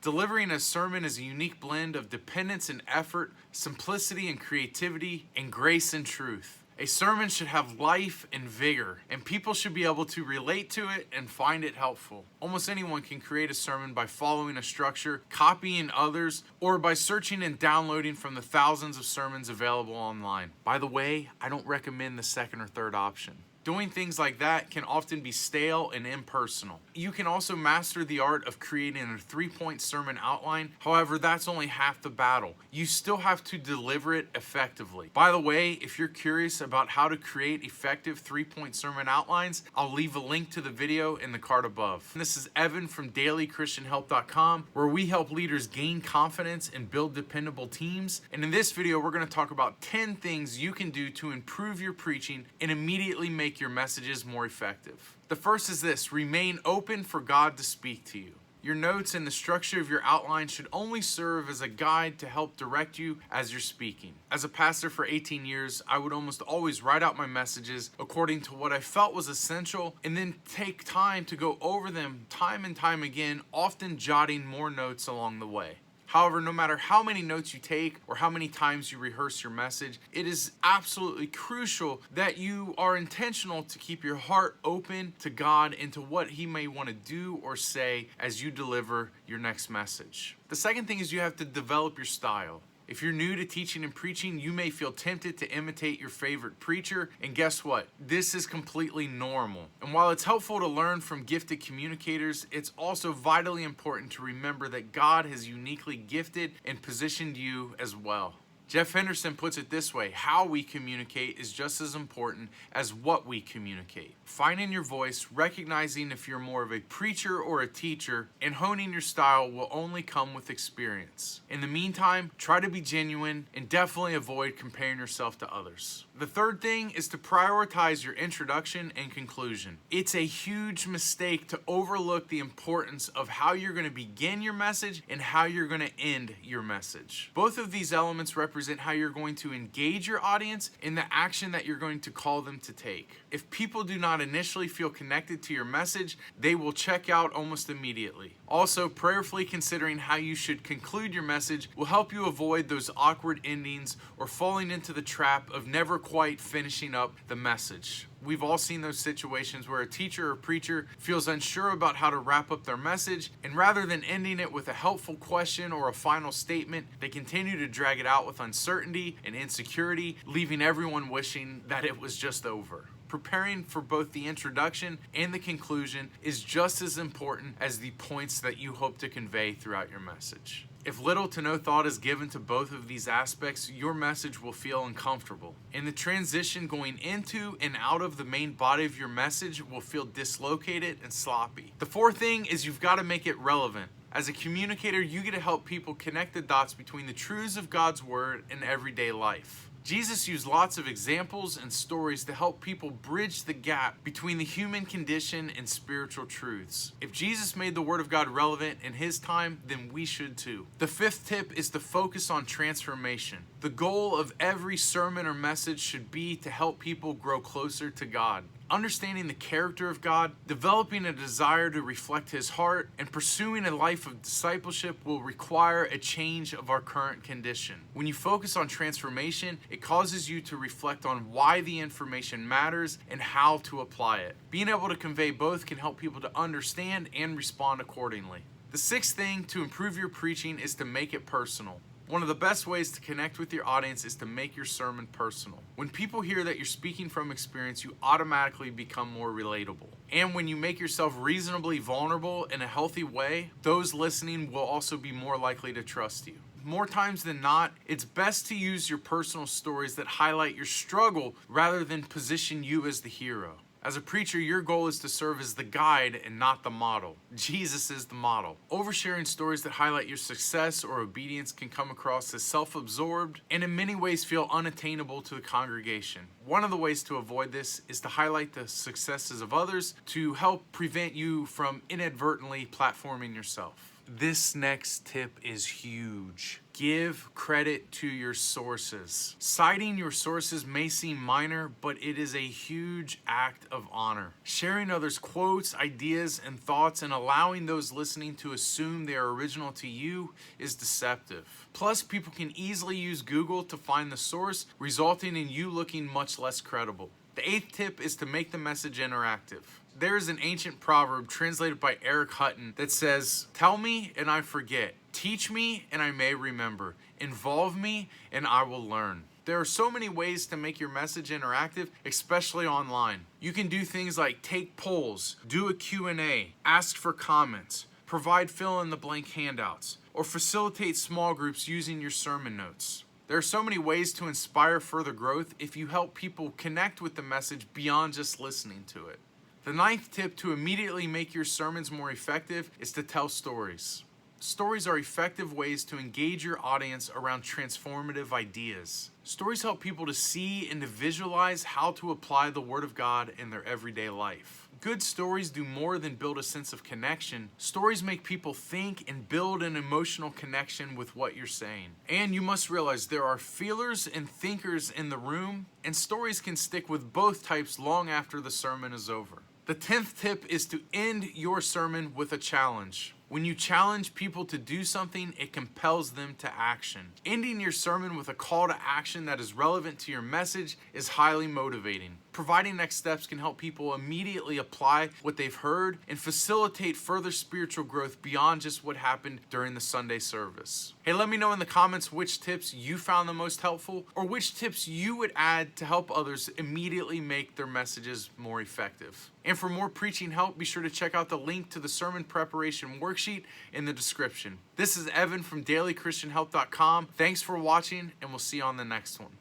Delivering a sermon is a unique blend of dependence and effort, simplicity and creativity, and grace and truth. A sermon should have life and vigor, and people should be able to relate to it and find it helpful. Almost anyone can create a sermon by following a structure, copying others, or by searching and downloading from the thousands of sermons available online. By the way, I don't recommend the second or third option. Doing things like that can often be stale and impersonal. You can also master the art of creating a 3-point sermon outline. However, that's only half the battle. You still have to deliver it effectively. By the way, if you're curious about how to create effective 3-point sermon outlines, I'll leave a link to the video in the card above. And this is Evan from dailychristianhelp.com, where we help leaders gain confidence and build dependable teams. And in this video, we're going to talk about 10 things you can do to improve your preaching and immediately make your messages more effective. The first is this: remain open for God to speak to you. Your notes and the structure of your outline should only serve as a guide to help direct you as you're speaking. As a pastor for 18 years, I would almost always write out my messages according to what I felt was essential and then take time to go over them time and time again, often jotting more notes along the way. However, no matter how many notes you take or how many times you rehearse your message, it is absolutely crucial that you are intentional to keep your heart open to God and to what He may want to do or say as you deliver your next message. The second thing is you have to develop your style. If you're new to teaching and preaching, you may feel tempted to imitate your favorite preacher, and guess what? This is completely normal. And while it's helpful to learn from gifted communicators, it's also vitally important to remember that God has uniquely gifted and positioned you as well. Jeff Henderson puts it this way: how we communicate is just as important as what we communicate. Finding your voice, recognizing if you're more of a preacher or a teacher, and honing your style will only come with experience. In the meantime, try to be genuine and definitely avoid comparing yourself to others. The third thing is to prioritize your introduction and conclusion. It's a huge mistake to overlook the importance of how you're going to begin your message and how you're going to end your message. Both of these elements represent how you're going to engage your audience in the action that you're going to call them to take. If people do not initially feel connected to your message, they will check out almost immediately. Also, prayerfully considering how you should conclude your message will help you avoid those awkward endings or falling into the trap of never quite finishing up the message. We've all seen those situations where a teacher or preacher feels unsure about how to wrap up their message, and rather than ending it with a helpful question or a final statement, they continue to drag it out with uncertainty and insecurity, leaving everyone wishing that it was just over. Preparing for both the introduction and the conclusion is just as important as the points that you hope to convey throughout your message. If little to no thought is given to both of these aspects, your message will feel uncomfortable. And the transition going into and out of the main body of your message will feel dislocated and sloppy. The fourth thing is you've got to make it relevant. As a communicator, you get to help people connect the dots between the truths of God's Word and everyday life. Jesus used lots of examples and stories to help people bridge the gap between the human condition and spiritual truths. If Jesus made the Word of God relevant in His time, then we should too. The fifth tip is to focus on transformation. The goal of every sermon or message should be to help people grow closer to God. Understanding the character of God, developing a desire to reflect His heart, and pursuing a life of discipleship will require a change of our current condition. When you focus on transformation, it causes you to reflect on why the information matters and how to apply it. Being able to convey both can help people to understand and respond accordingly. The sixth thing to improve your preaching is to make it personal. One of the best ways to connect with your audience is to make your sermon personal. When people hear that you're speaking from experience, you automatically become more relatable. And when you make yourself reasonably vulnerable in a healthy way, those listening will also be more likely to trust you. More times than not, it's best to use your personal stories that highlight your struggle rather than position you as the hero. As a preacher, your goal is to serve as the guide and not the model. Jesus is the model. Oversharing stories that highlight your success or obedience can come across as self-absorbed and in many ways feel unattainable to the congregation. One of the ways to avoid this is to highlight the successes of others to help prevent you from inadvertently platforming yourself. This next tip is huge. Give credit to your sources. Citing your sources may seem minor, but it is a huge act of honor. Sharing others' quotes, ideas, and thoughts and allowing those listening to assume they are original to you is deceptive. Plus, people can easily use Google to find the source, resulting in you looking much less credible. The 8th tip is to make the message interactive. There is an ancient proverb translated by Eric Hutton that says, "Tell me and I forget. Teach me and I may remember. Involve me and I will learn." There are so many ways to make your message interactive, especially online. You can do things like take polls, do a Q&A, ask for comments, provide fill-in-the-blank handouts, or facilitate small groups using your sermon notes. There are so many ways to inspire further growth if you help people connect with the message beyond just listening to it. The 9th tip to immediately make your sermons more effective is to tell stories. Stories are effective ways to engage your audience around transformative ideas. Stories help people to see and to visualize how to apply the Word of God in their everyday life. Good stories do more than build a sense of connection. Stories make people think and build an emotional connection with what you're saying. And you must realize there are feelers and thinkers in the room, and stories can stick with both types long after the sermon is over. The 10th tip is to end your sermon with a challenge. When you challenge people to do something, it compels them to action. Ending your sermon with a call to action that is relevant to your message is highly motivating. Providing next steps can help people immediately apply what they've heard and facilitate further spiritual growth beyond just what happened during the Sunday service. Hey, let me know in the comments which tips you found the most helpful or which tips you would add to help others immediately make their messages more effective. And for more preaching help, be sure to check out the link to the sermon preparation worksheet in the description. This is Evan from dailychristianhelp.com. Thanks for watching, and we'll see you on the next one.